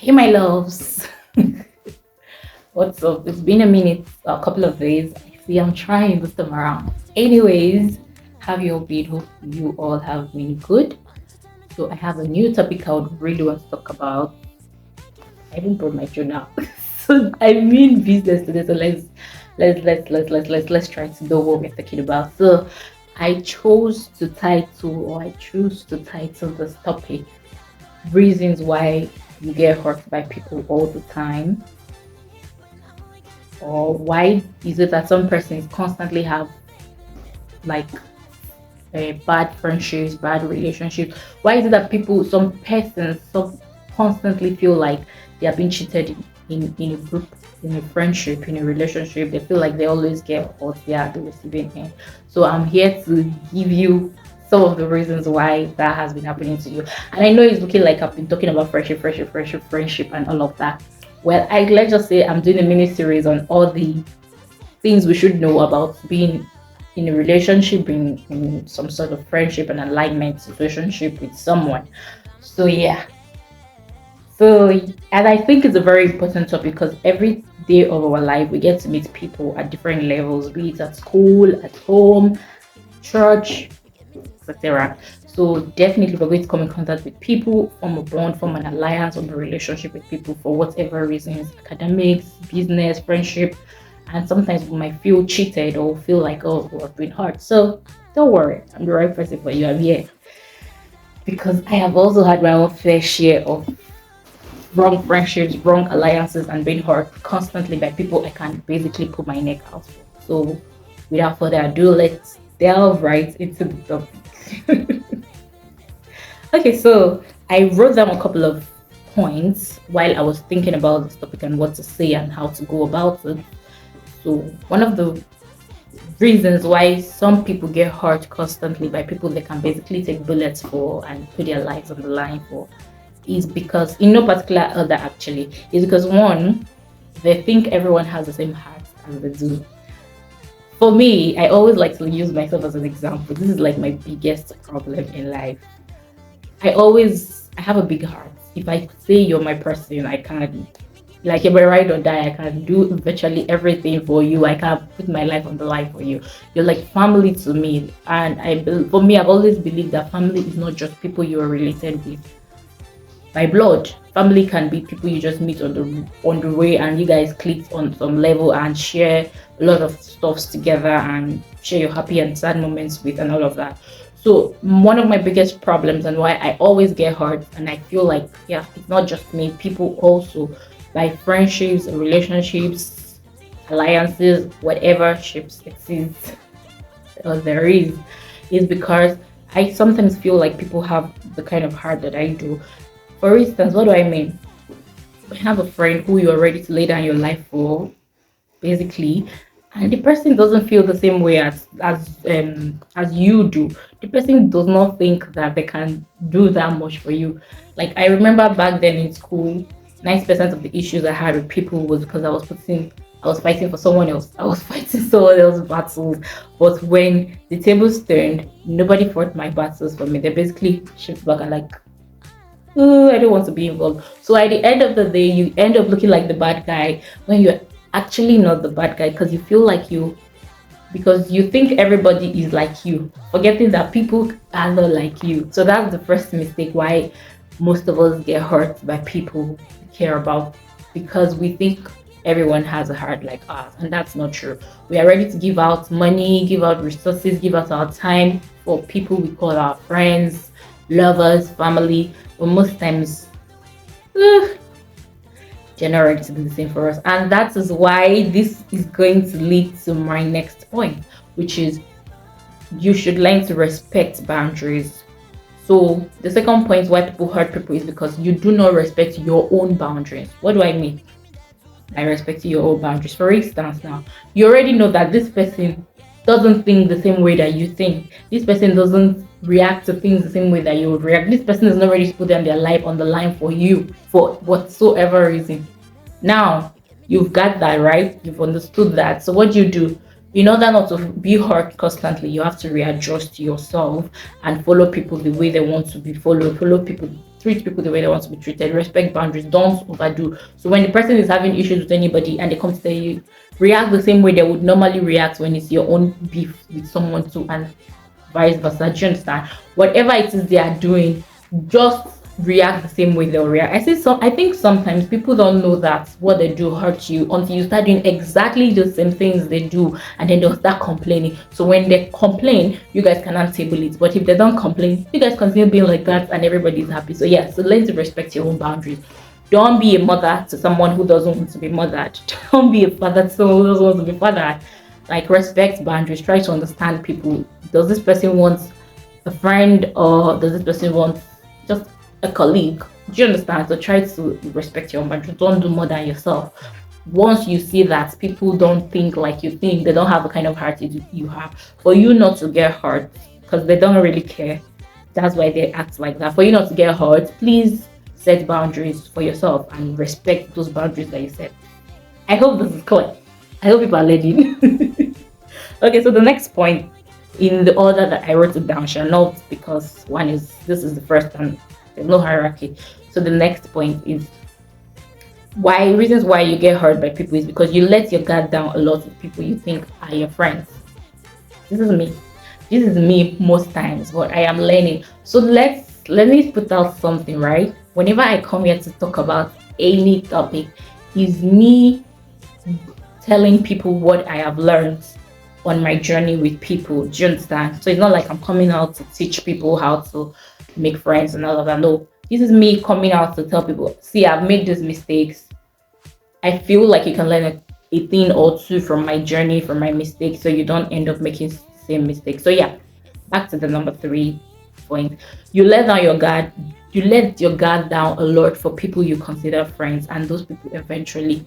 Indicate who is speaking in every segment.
Speaker 1: Hey, my loves. What's up? It's been a minute, a couple of days. I see I'm trying this time around. Anyways, have you all been? Hope you all have been good. So, I have a new topic I would really want to talk about. I even brought my journal. So, I mean business today. So, let's try to know what we're talking about. So, I chose to title or I choose to title this topic reasons why you get hurt by people all the time, or why is it that some persons constantly have like bad friendships, bad relationships? Why is it that some persons so constantly feel like they are being cheated in a group, in a friendship, in a relationship? They feel like they always get hurt, they are the receiving end. So I'm here to give you some of the reasons why that has been happening to you. And I know it's looking like I've been talking about friendship, and all of that. Well, let's just say I'm doing a mini series on all the things we should know about being in a relationship, being in some sort of friendship and alignment situationship with someone. So yeah. So and I think it's a very important topic because every day of our life we get to meet people at different levels, be it at school, at home, church, etc. So definitely we're going to come in contact with people, form a bond, form an alliance, or a relationship with people for whatever reasons, academics, business, friendship, and sometimes we might feel cheated or feel like, oh, we're being hurt. So don't worry, I'm the right person for you. I'm here because I have also had my own fair share of wrong friendships, wrong alliances, and being hurt constantly by people I can basically put my neck out for. So without further ado, let's delve right into the topic. Okay, so I wrote down a couple of points while I was thinking about this topic and what to say and how to go about it. So one of the reasons why some people get hurt constantly by people they can basically take bullets for and put their lives on the line for is because, in no particular order actually, is because one, they think everyone has the same heart as they do. For me, I always like to use myself as an example. This is like my biggest problem in life. I have a big heart. If I say you're my person, I can, like, you're my ride or die. I can do virtually everything for you. I can put my life on the line for you. You're like family to me. And for me, I've always believed that family is not just people you are related with by blood. Family can be people you just meet on the way and you guys click on some level and share a lot of stuffs together and share your happy and sad moments with and all of that. So one of my biggest problems and why I always get hurt and I feel like, yeah, it's not just me, people also, by friendships, relationships, alliances, whatever shapes exists or there is because I sometimes feel like people have the kind of heart that I do. For instance, what do I mean? I have a friend who you're ready to lay down your life for, basically, and the person doesn't feel the same way as you do. The person does not think that they can do that much for you. Like I remember back then in school, 90% of the issues I had with people was because I was fighting for someone else. I was fighting someone else's battles. But when the tables turned, nobody fought my battles for me. They basically shift back and like, oh, I don't want to be involved. So at the end of the day, you end up looking like the bad guy when you're actually not the bad guy because you feel like because you think everybody is like you, forgetting that people are not like you. So that's the first mistake why most of us get hurt by people we care about because we think everyone has a heart like us, and that's not true. We are ready to give out money, give out resources, give out our time for people we call our friends, lovers, family, but most times generate to do the same for us. And that is why this is going to lead to my next point, which is you should learn to respect boundaries. So the second point why people hurt people is because you do not respect your own boundaries. What do I mean? I respect your own boundaries. For instance, now you already know that this person doesn't think the same way that you think. This person doesn't react to things the same way that you would react. This person is not ready to put their life on the line for you for whatsoever reason. Now you've got that right. You've understood that. So what do? In order not to be hurt constantly, you have to readjust yourself and follow people the way they want to be followed, follow people, treat people the way they want to be treated, respect boundaries, don't overdo. So when the person is having issues with anybody and they come to tell you, react the same way they would normally react when it's your own beef with someone too, and vice versa. Do you understand? Whatever it is they are doing, just react the same way they'll react. I think sometimes people don't know that what they do hurts you until you start doing exactly the same things they do, and then they'll start complaining. So when they complain, you guys cannot table it. But if they don't complain, you guys continue being like that and everybody's happy. So yeah, so learn to respect your own boundaries. Don't be a mother to someone who doesn't want to be mothered. Don't be a father to someone who doesn't want to be fathered. Like, respect boundaries. Try to understand people. Does this person want a friend, or does this person want just a colleague? Do you understand? So try to respect your own boundaries. Don't do more than yourself. Once you see that people don't think like you think, they don't have the kind of heart you have, for you not to get hurt, because they don't really care. That's why they act like that. For you not to get hurt, please set boundaries for yourself and respect those boundaries that you set. I hope this is clear. I hope people are learning. Okay, so the next point, in the order that I wrote it down, shall not, because this is the first and there's no hierarchy. So the next point is reasons why you get hurt by people is because you let your guard down a lot with people you think are your friends. This is me. This is me most times, but I am learning. So let me put out something, right? Whenever I come here to talk about any topic, is me telling people what I have learned on my journey with people. Do you understand? So it's not like I'm coming out to teach people how to make friends and all of that. No, this is me coming out to tell people, see, I've made these mistakes. I feel like you can learn a thing or two from my journey, from my mistakes, so you don't end up making the same mistakes. So yeah, back to the number 3 point. You let your guard down a lot for people you consider friends, and those people eventually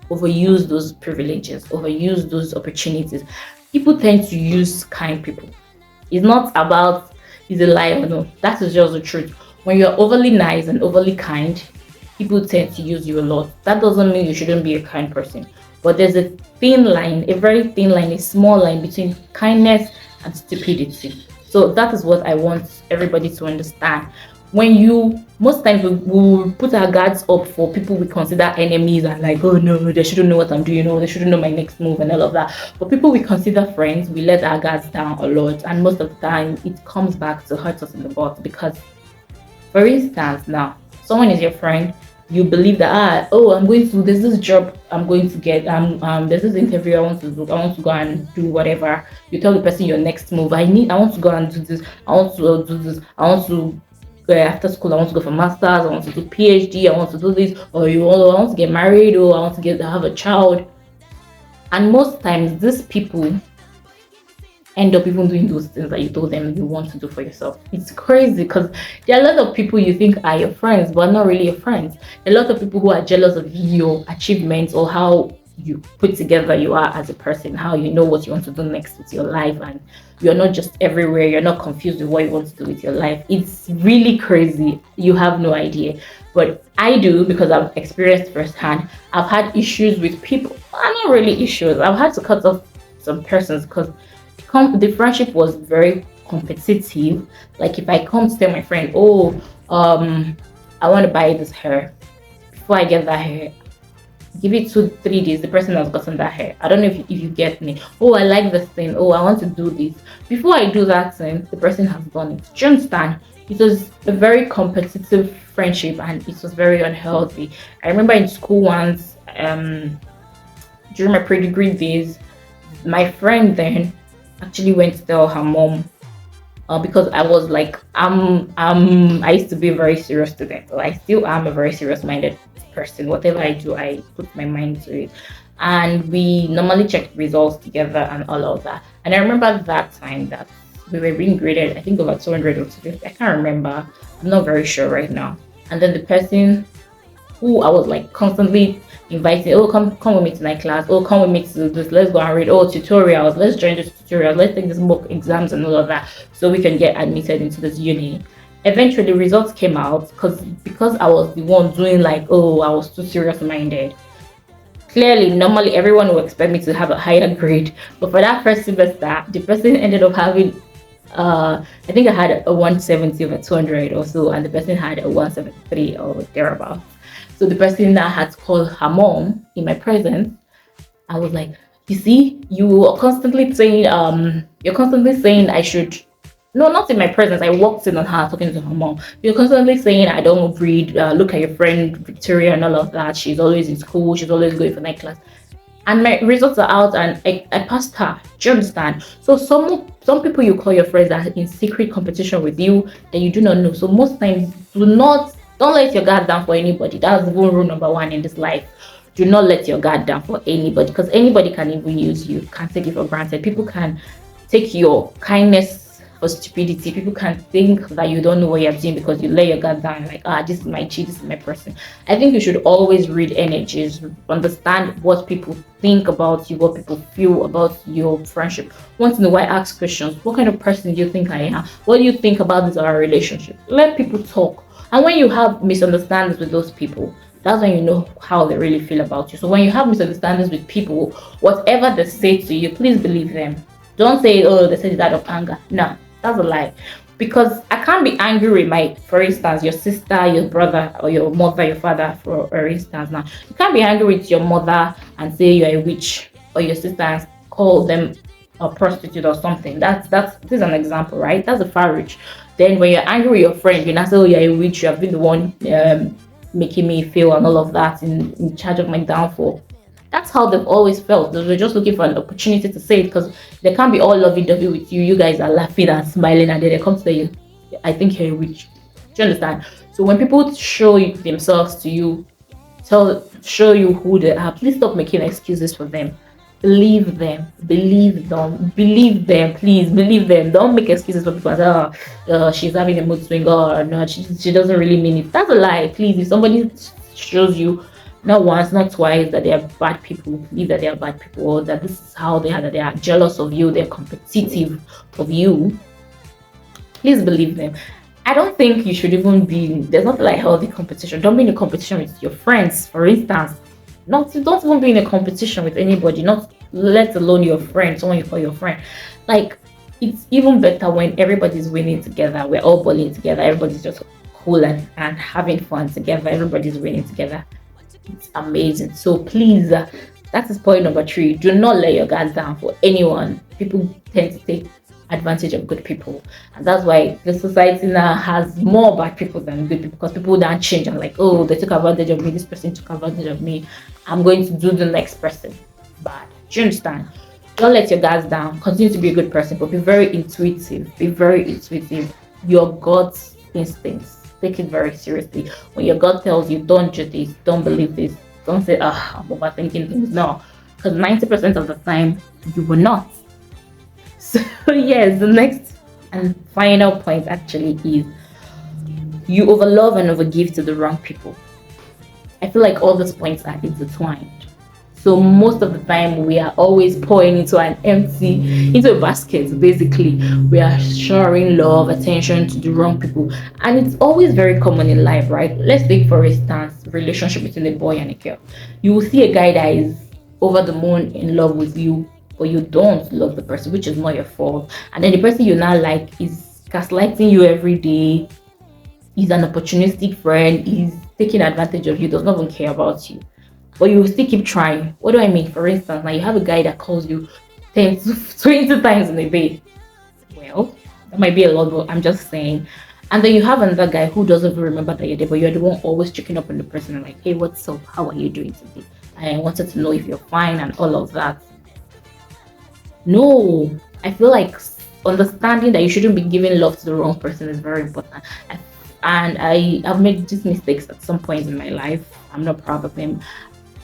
Speaker 1: overuse those privileges, overuse those opportunities. People tend to use kind people. It's not about is a lie or no. That is just the truth. When you're overly nice and overly kind, people tend to use you a lot. That doesn't mean you shouldn't be a kind person. But there's a thin line, a very thin line, a small line between kindness and stupidity. So that is what I want everybody to understand. Most times we will put our guards up for people we consider enemies, and like, oh no, they shouldn't know what I'm doing, or they shouldn't know my next move and all of that. But people we consider friends, we let our guards down a lot, and most of the time it comes back to hurt us in the butt. Because, for instance, now someone is your friend, you believe that there's this job I'm going to get, there's this interview I want to do, I want to go and do whatever. You tell the person your next move, I want to go and do this, I want to do this, I want to after school, I want to go for masters, I want to do PhD, I want to do this, or I want to get married, or I want to have a child. And most times these people end up even doing those things that you told them you want to do for yourself. It's crazy, because there are a lot of people you think are your friends but not really your friends. A lot of people who are jealous of your achievements, or how you put together you are as a person, how you know what you want to do next with your life, and you're not just everywhere, you're not confused with what you want to do with your life. It's really crazy. You have no idea. But I do, because I've experienced firsthand. I've had issues with people. Not really issues, I've had to cut off some persons because the friendship was very competitive. Like, if I come to tell my friend, I want to buy this hair, before I get that hair, give it 2-3 days, the person has gotten that hair. I don't know if you get me. I like this thing, I want to do this. Before I do that thing, the person has done it. Do you understand? It was a very competitive friendship, and it was very unhealthy. I remember in school once, during my pre-degree days, my friend then actually went to tell her mom, because I was like, I used to be a very serious student. So I still am a very serious-minded person. Whatever I do, I put my mind to it. And we normally check results together and all of that. And I remember that time that we were being graded, I think over 200 or 250. I can't remember. I'm not very sure right now. And then the person who I was like constantly inviting, come with me to my class, come with me to this, let's go and read, tutorials, let's join this tutorial, let's take this mock exams and all of that, so we can get admitted into this uni. Eventually results came out, because I was the one doing like, I was too serious minded. Clearly, normally everyone will expect me to have a higher grade, but for that first semester, the person ended up having I think I had a 170 over 200 or so, and the person had a 173 or thereabouts. So the person that had to call her mom in my presence, I was like, you see, you're constantly saying I should. No, not in my presence. I walked in on her talking to her mom. You're constantly saying I don't read. Look at your friend Victoria and all of that. She's always in school. She's always going for night class, and my results are out, and I passed her. Do you understand? So some people you call your friends are in secret competition with you that you do not know. So most times, don't let your guard down for anybody. That's even rule number one in this life. Do not let your guard down for anybody, because anybody can even use you, can take it for granted. People can take your kindness for stupidity. People can think that you don't know what you're doing because you lay your guard down, like, this is my cheat, this is my person. I think you should always read energies, understand what people think about you, what people feel about your friendship. Once in a while, ask questions. What kind of person do you think I am? What do you think about this our relationship? Let people talk. And when you have misunderstandings with those people, that's when you know how they really feel about you. So when you have misunderstandings with people, whatever they say to you, please believe them. Don't say, oh, they said it out of anger. No, that's a lie. Because I can't be angry with for instance, your sister, your brother, or your mother, your father, for instance. Now, you can't be angry with your mother and say you're a witch, or your sister and call them a prostitute or something. This is an example, right? That's a far reach. Then when you're angry with your friend, you're not saying, oh, you're a witch, you have been the one making me feel and all of that in charge of my downfall. That's how they've always felt. They were just looking for an opportunity to say it, because they can't be all lovey-dovey with you. You guys are laughing and smiling, and then they come to you, I think you're a witch. Do you understand? So when people show themselves to you, show you who they are, please stop making excuses for them. Believe them, believe them, please believe them. Don't make excuses for people. She's having a mood swing, or no, she doesn't really mean it. That's a lie. Please, if somebody shows you not once, not twice, that they are bad people, believe that they are bad people, or that this is how they are, that they are jealous of you, they're competitive of you, please believe them. I don't think you should even there's nothing like healthy competition. Don't be in a competition with your friends, for instance. Don't even be in a competition with anybody, not let alone your friend, someone you call your friend. Like, it's even better when everybody's winning together. We're all balling together. Everybody's just cool and having fun together. Everybody's winning together. It's amazing. So please, that is point number 3. Do not let your guard down for anyone. People tend to take advantage of good people, and that's why the society now has more bad people than good people, because people don't change and like, oh, they took advantage of me, this person took advantage of me, I'm going to do the next person bad. Do you understand? Don't let your guards down. Continue to be a good person, but be very intuitive. Your God's instincts, take it very seriously. When your God tells you don't do this, don't believe this, don't say, I'm overthinking things. No, because 90% of the time you will not. So yes, the next and final point actually is you overlove and overgive to the wrong people. I feel like all these points are intertwined. So most of the time we are always pouring into a basket. Basically, we are showering love, attention to the wrong people, and it's always very common in life, right? Let's take for instance relationship between a boy and a girl. You will see a guy that is over the moon in love with you, but you don't love the person, which is not your fault. And then the person you now like is gaslighting you every day. He's an opportunistic friend. He's taking advantage of you. Does not even care about you. But you will still keep trying. What do I mean? For instance, now you have a guy that calls you 10 to 20 times in a day. Well, that might be a lot, but I'm just saying. And then you have another guy who doesn't even remember that you're there, but you're the one always checking up on the person and like, hey, what's up? How are you doing today? I wanted to know if you're fine and all of that. No, I feel like understanding that you shouldn't be giving love to the wrong person is very important. And I have made these mistakes at some point in my life. I'm not proud of them.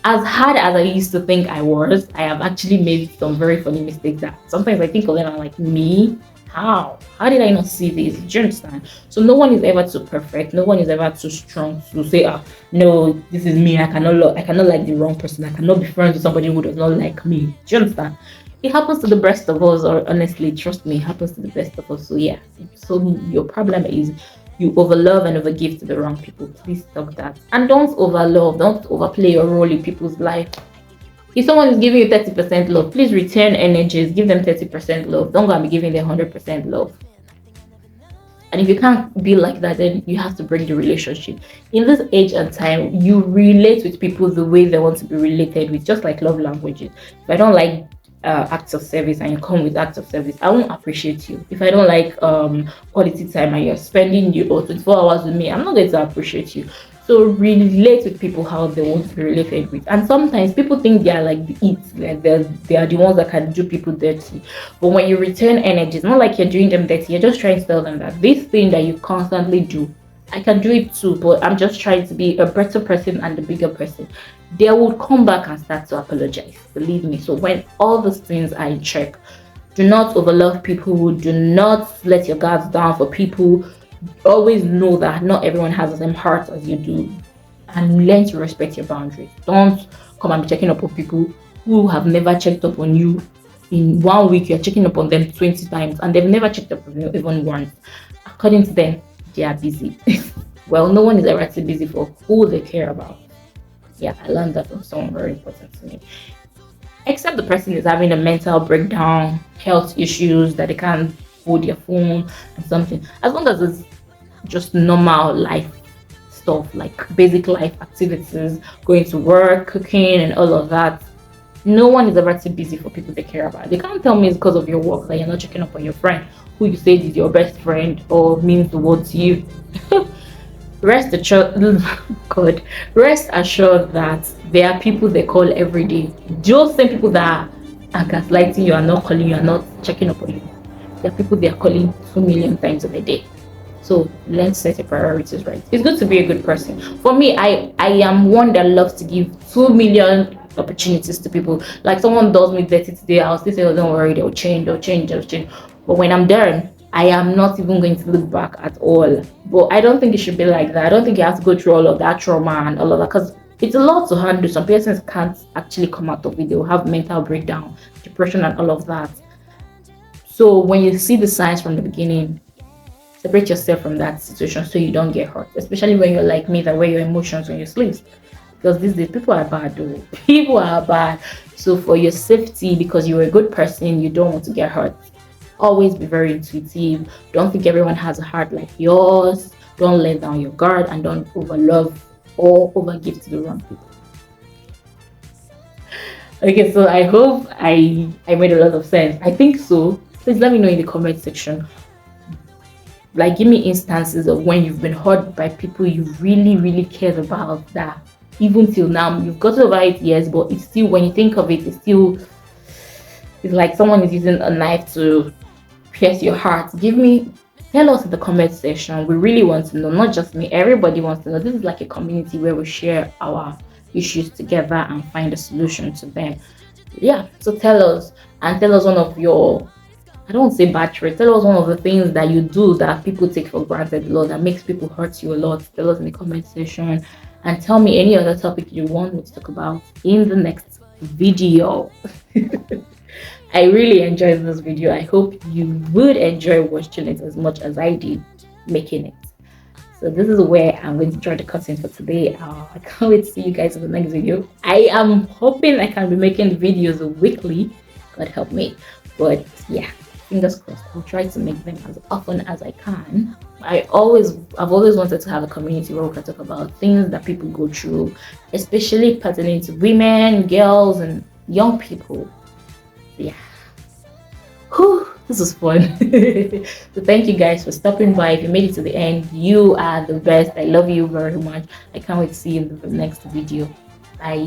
Speaker 1: As hard as I used to think I was, I have actually made some very funny mistakes that sometimes I think of them and I'm like, me? How? How did I not see this? Do you understand? So no one is ever too perfect. No one is ever too strong to say, no, this is me. I cannot like the wrong person. I cannot be friends with somebody who does not like me. Do you understand? It happens to the best of us, or honestly, trust me, it happens to the best of us. So yeah. So your problem is you overlove and overgive to the wrong people. Please stop that. And don't overlove, don't overplay your role in people's life. If someone is giving you 30% love, please return energies, give them 30% love. Don't go and be giving them 100% love. And if you can't be like that, then you have to break the relationship. In this age and time, you relate with people the way they want to be related with, just like love languages. If I don't like acts of service and you come with acts of service, I won't appreciate you. If I don't like quality time and you're spending your 24 hours with me, I'm not going to appreciate you. So relate with people how they want to be related with. And sometimes people think they are like the it, like they are the ones that can do people dirty. But when you return energy, it's not like you're doing them dirty. You're just trying to tell them that this thing that you constantly do, I can do it too, but I'm just trying to be a better person and a bigger person. They will come back and start to apologize. Believe me. So when all those things are in check, do not overlove people. Do not let your guards down for people. Always know that not everyone has the same heart as you do, and learn to respect your boundaries. Don't come and be checking up on people who have never checked up on you. In 1 week you're checking up on them 20 times and they've never checked up on you even once. According to them, they are busy. Well, no one is ever too busy for who they care about. Yeah, I learned that from someone very important to me. Except the person is having a mental breakdown, health issues that they can't hold their phone and something. As long as it's just normal life stuff, like basic life activities, going to work, cooking, and all of that. No one is ever too busy for people they care about. They can't tell me it's because of your work that you're not checking up on your friend who you say is your best friend or means the world to you. Rest assured, God, rest assured that there are people they call every day. Those same people that are gaslighting you, are not calling you, are not checking up on you. There are people they are calling 2 million times in a day. So let's set your priorities right. It's good to be a good person. For me, I am one that loves to give 2 million opportunities to people. Like someone does me dirty today, I'll still say, oh, don't worry, they'll change, they'll change, they'll change. But when I'm done, I am not even going to look back at all. But I don't think it should be like that. I don't think you have to go through all of that trauma and all of that, because it's a lot to handle. Some persons can't actually come out of it. They'll have mental breakdown, depression, and all of that. So when you see the signs from the beginning, separate yourself from that situation so you don't get hurt. Especially when you're like me, that wear your emotions when you sleep. Because these days people are bad, though. People are bad. So for your safety, because you're a good person, you don't want to get hurt. Always be very intuitive. Don't think everyone has a heart like yours. Don't let down your guard and don't overlove or overgive to the wrong people. Okay, so I hope I made a lot of sense. I think so. Please let me know in the comment section. Like, give me instances of when you've been hurt by people you really cared about, that even till now you've gotten over it, yes, but it's still, when you think of it, it's like someone is using a knife to pierce your heart. Tell us in the comment section. We really want to know, not just me, everybody wants to know. This is like a community where we share our issues together and find a solution to them. Yeah, so tell us, and tell us one of your, I don't say bad traits, tell us one of the things that you do that people take for granted a lot, that makes people hurt you a lot. Tell us in the comment section, and tell me any other topic you want me to talk about in the next video. I really enjoyed this video. I hope you would enjoy watching it as much as I did making it. So this is where I'm going to draw the curtain for today. I can't wait to see you guys in the next video. I am hoping I can be making videos weekly. God help me. But yeah, fingers crossed. I'll try to make them as often as I can. I've always wanted to have a community where we can talk about things that people go through, especially pertaining to women, girls, and young people. Yeah. Whew, this was fun. So thank you guys for stopping by. If you made it to the end, you are the best. I love you very much. I can't wait to see you in the next video. Bye.